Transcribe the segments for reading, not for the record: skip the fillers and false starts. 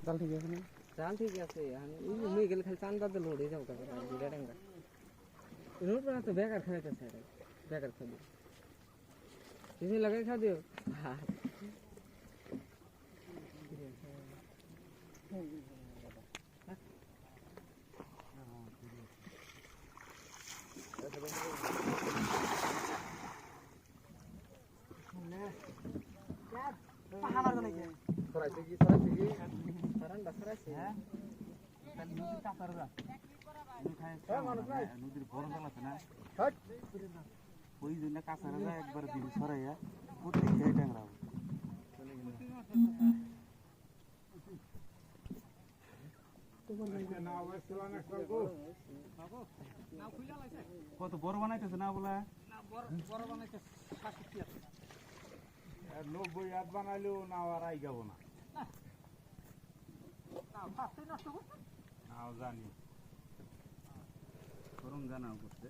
জাল ঠিক আছে না? জাল ঠিক আছে। আমি গেলে খালি চান্দা দিয়ে লোড হয়ে যাবো দুটা ডাঙ্গা রোড पर तो बेकार खाते थे बेकार खा दियो किसी लगे खा दियो নদীর বড় জাল আছে না ওই জন্য কাঁচারা একবার দিবি সরাইয়া প্রত্যেক জায়গায় ট্যাংরা কত বড় বানাইতেছে না বলে 90 হাত বানাইলেও নাও আর আই যাবো না নাও জানি গরম জানাও করতে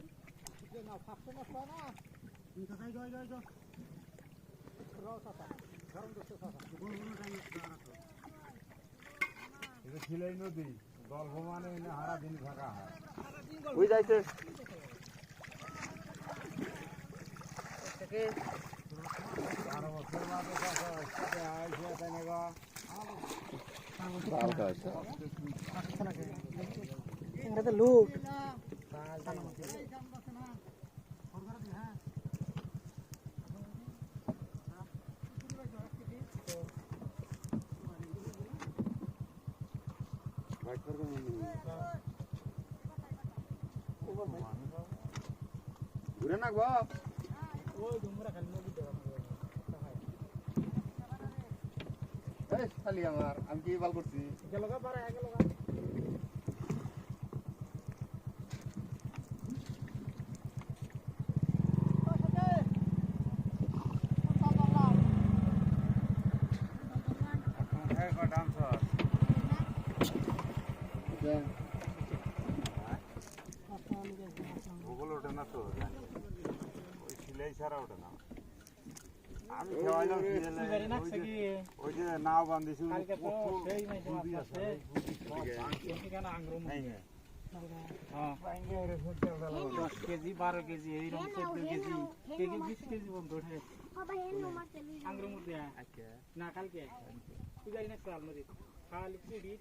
ছিলাই নদী গল্প মানে হারা দিন থাকা হয় ওই যাইতে লোক ঘুরে নাকবো খালি আমার আমি কি বাল করছি ওগুলো ওঠে না তো ওই সিলাই ছাড়া ওঠে না আমি খেয়ালাম ওই যে নাও বান্ধিছি কেজি 12 কেজি এইরকম 14 কেজি কেজি 20 কেজি বন্ধ ওঠে আঙ্গুরের মধ্যে না কালকে তুই জানি না সাল মরি খালি পুরি